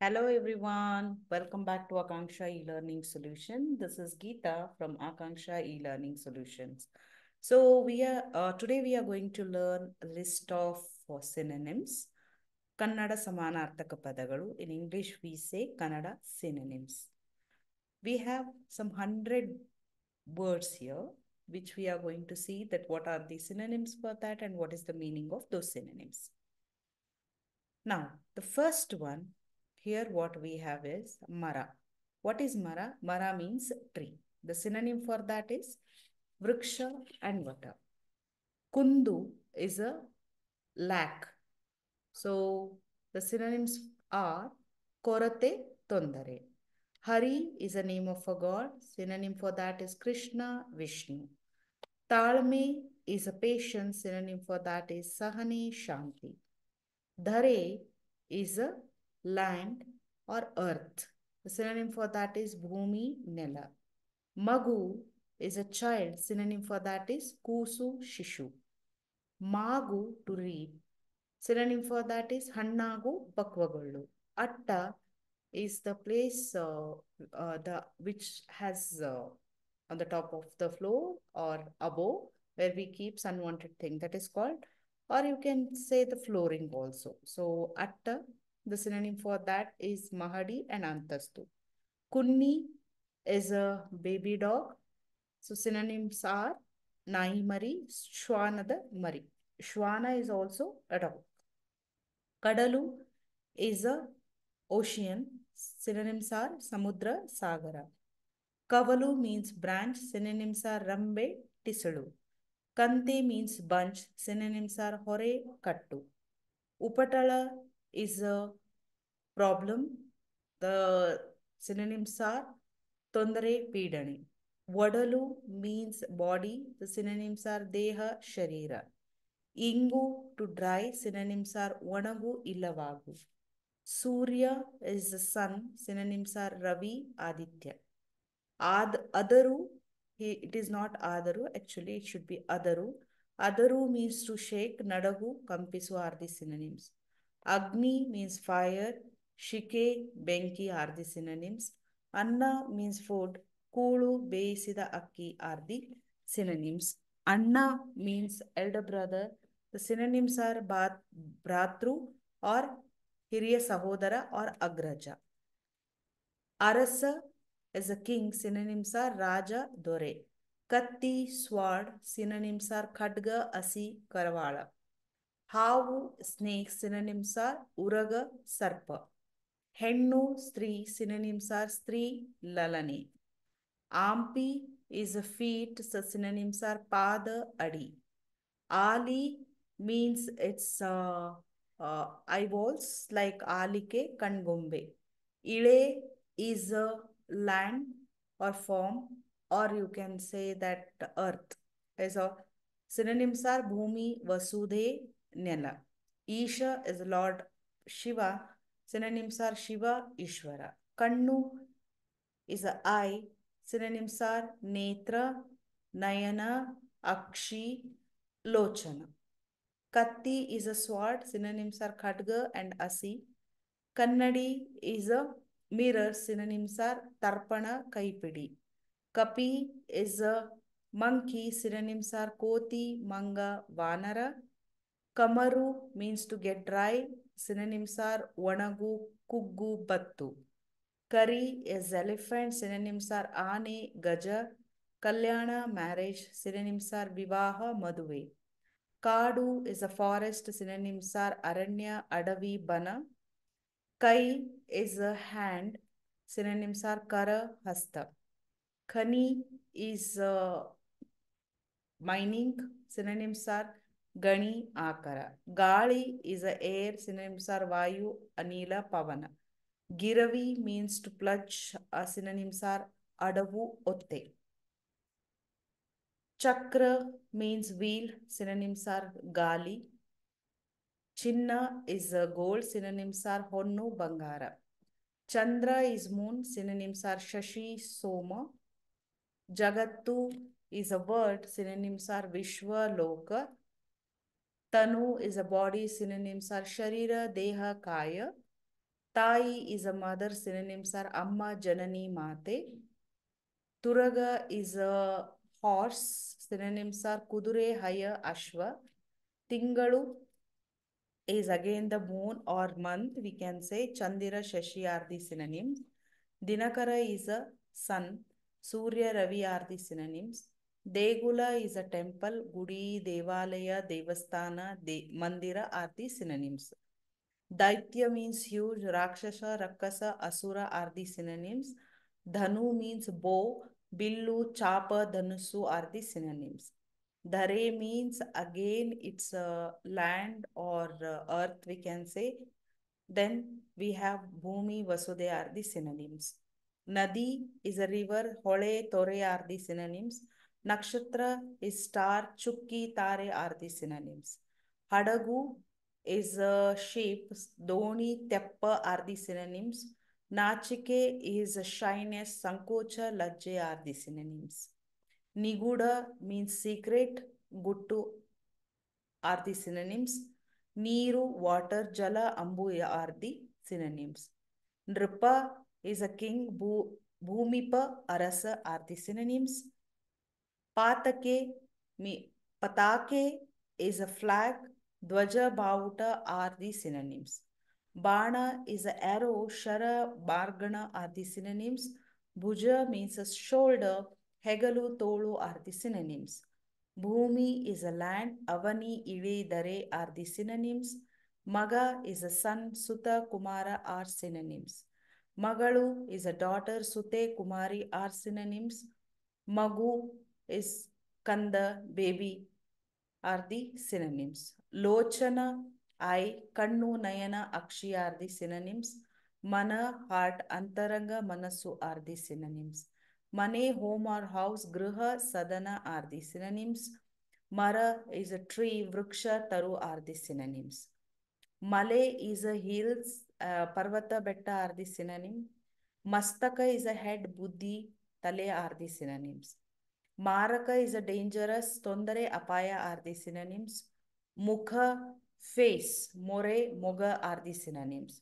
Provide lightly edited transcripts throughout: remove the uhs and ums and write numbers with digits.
Hello everyone, welcome back to Akanksha e-learning solution. This is Geeta from Akanksha e-learning solutions. So today we are going to learn a list of synonyms. Kannada samanarthaka padagalu. In English we say Kannada synonyms. We have some 100 words here which we are going to see that what are the synonyms for that and what is the meaning of those synonyms. Now, the first one here, what we have is Mara. What is Mara? Mara means tree. The synonym for that is Vriksha and Vata. Kundu is a lack. So the synonyms are Korate Tondare. Hari is a name of a god. Synonym for that is Krishna, Vishnu. Talme is a patience. Synonym for that is Sahani, Shanti. Dhare is a land or earth. The synonym for that is Bhumi, Nela. Magu is a child. Synonym for that is Kusu, Shishu. Magu, to reap. Synonym for that is Hannagu, Pakvagollu. Atta is the place the which has on the top of the floor or above where we keep unwanted thing, that is called, or you can say the flooring also. So atta, the synonym for that is Mahadi and Antastu. Kunni is a baby dog. So synonyms are Nai Mari, Shwanada Mari. Shwana is also a dog. Kadalu is a ocean. Synonyms are Samudra, Sagara. Kavalu means branch. Synonyms are Rambe, Tisalu. Kante means bunch. Synonyms are Hore, Kattu. Upatala is a problem. The synonyms are Tondare, Pidani. Vadalu means body. The synonyms are Deha, Sharira. Ingu, to dry. Synonyms are Vanagu, Illavagu. Surya is the sun. Synonyms are Ravi, Aditya. Adaru, it is not Adaru, actually it should be Adaru. Adaru means to shake. Nadagu, Kampisu are the synonyms. Agni means fire. Shike, Benki are the synonyms. Anna means food. Kulu, Beisida Akki are the synonyms. Anna means elder brother. The synonyms are Bratru or Hiriya Sahodara or Agraja. Arasa is a king. Synonyms are Raja, Dore. Katti, sword. Synonyms are Khadga, Asi, Karavala. Havu, snake. Synonyms are Uraga, Sarpa. Hennu, Stri. Synonyms are Stri, Lalani. Ampi is a feet. So synonyms are Pada, Adi. Ali means it's eyeballs like Alike, Kangombe. Ile is a land or form, or you can say that earth. So synonyms are Bhumi, Vasudhe, Nela. Isha is Lord Shiva. Synonyms are Shiva, Ishvara. Kannu is a eye. Synonyms are Netra, Nayana, Akshi, Lochana. Katti is a sword. Synonyms are Khadga and Asi. Kannadi is a mirror. Synonyms are Tarpana, Kaipidi. Kapi is a monkey. Synonyms are Koti, Manga, Vanara. Kamaru means to get dry. Synonyms are Vanagu, Kuggu, Battu. Kari is elephant. Synonyms are Ane, Gaja. Kalyana, marriage. Synonyms are Vivaha, Maduve. Kadu is a forest. Synonyms are Aranya, Adavi, Bana. Kai is a hand. Synonyms are Kara, Hasta. Khani is mining. Synonyms are Gani, Akara. Gali is a air. Synonyms are Vayu, Anila, Pavana. Giravi means to plunge. Synonyms are Adavu, Otte. Chakra means wheel. Synonyms are Gali. Chinna is a gold. Synonyms are Honnu, Bangara. Chandra is moon. Synonyms are Shashi, Soma. Jagattu is a word. Synonyms are Vishwa, Loka. Tanu is a body. Synonyms are Sharira, Deha, Kaya. Tayi is a mother, synonyms are Amma, Janani, Mate. Turaga is a horse, synonyms are Kudure, Haya, Ashwa. Tingalu is again the moon or month, we can say Chandira, Shashi are the synonyms. Dinakara is a sun, Surya, Ravi are the synonyms. Degula is a temple, Gudi, Devalaya, Devasthana, Mandira are the synonyms. Daitya means huge, Rakshasa, Rakasa, Asura are the synonyms. Dhanu means bow, Billu, Chapa, Dhanusu are the synonyms. Dhare means again it's a land or earth, we can say. Then we have Bhumi, Vasude are the synonyms. Nadi is a river, Hole, Tore are the synonyms. Nakshatra is star, Chukki, Tare are the synonyms. Hadagu is a shape, Doni, Teppa are the synonyms. Nachike is a shyness, Sankocha, Lajje are the synonyms. Niguda means secret, Guttu are the synonyms. Neeru, water, Jala, Ambu are the synonyms. Nripa is a king, Bhumipa, Arasa are the synonyms. Patake, Patake is a flag, Dwaja, Bauta are the synonyms. Bana is an arrow, Shara, Bargana are the synonyms. Bhuja means a shoulder, Hegalu, Tolu are the synonyms. Bhumi is a land, Avani, Ive, Dare are the synonyms. Maga is a son, Suta, Kumara are synonyms. Magalu is a daughter, Sute, Kumari are synonyms. Magu is Kanda, baby are the synonyms. Lochana, eye, Kannu, Nayana, Akshi are the synonyms. Mana, heart, Antaranga, Manasu are the synonyms. Mane, home or house, Griha, Sadana are the synonyms. Mara is a tree, Vriksha, Taru are the synonyms. Male is a hills, Parvata, Betta are the synonym. Mastaka is a head, Buddhi, Tale are the synonyms. Maraka is a dangerous, Tondare, Apaya are the synonyms. Mukha, face, More, Moga are the synonyms.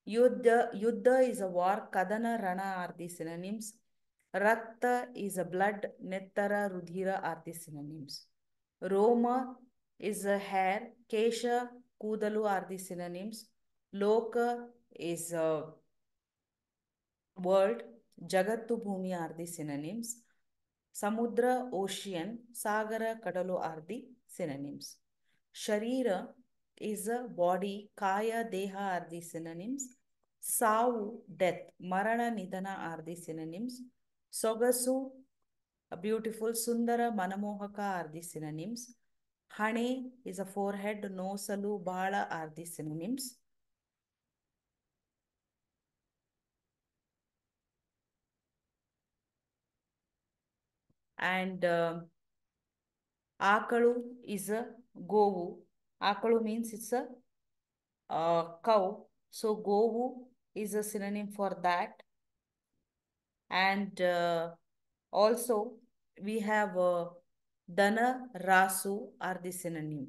Yuddha is a war, Kadana, Rana are the synonyms. Rakta is a blood, Nettara, Rudhira are the synonyms. Roma is a hair, Kesha, Kudalu are the synonyms. Loka is a world, Jagattu Bhumi are the synonyms. Samudra, ocean, Sagara, Kadalu are the synonyms. Sharira is a body, Kaya, Deha are the synonyms. Savu, death, Marana, Nidana are the synonyms. Sogasu, a beautiful, Sundara, Manamohaka are the synonyms. Hane is a forehead, Nosalu, Bala are the synonyms. And Akalu is a Govu. Akalu means it's a cow. So Govu is a synonym for that. And also we have Dana, Rasu are the synonym.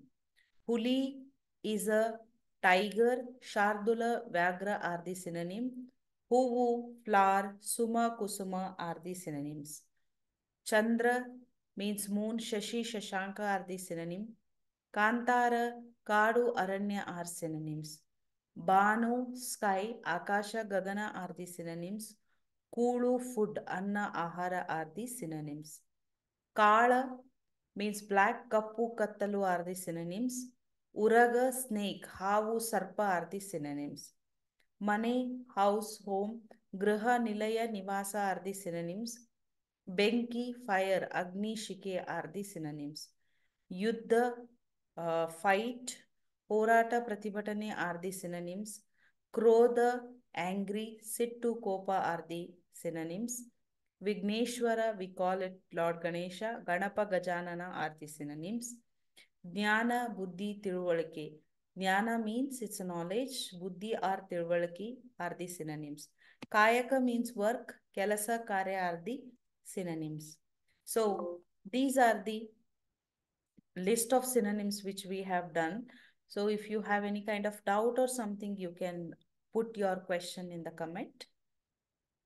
Huli is a tiger, Shardula, Vagra are the synonym. Huvu, flower, Suma, Kusuma are the synonyms. Chandra means moon, Shashi, Shashanka are the synonym. Kantara, Kadu, Aranya are synonyms. Banu, sky, Akasha, Gagana are the synonyms. Kulu, food, Anna, Ahara are the synonyms. Kala means black, Kappu, Kattalu are the synonyms. Uraga, snake, Havu, Sarpa are the synonyms. Mane, house, home, Griha, Nilaya, Nivasa are the synonyms. Benki, fire, Agni, Shike are the synonyms. Yuddha, fight, Horata, Pratibhatane are the synonyms. Krodha, angry, Sittu, Kopa are the synonyms. Vigneshwara, we call it Lord Ganesha. Ganapa, Gajanana are the synonyms. Jnana, Buddhi, Tiruvalake. Jnana means it's knowledge. Buddhi or Tiruvalaki are the synonyms. Kayaka means work. Kelasa, Karya are the synonyms. So these are the list of synonyms which we have done. So if you have any kind of doubt or something, you can put your question in the comment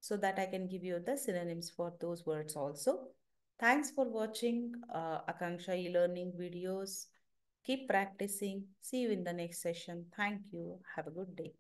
so that I can give you the synonyms for those words also. Thanks for watching Akanksha e-learning videos. Keep practicing. See you in the next session. Thank you. Have a good day.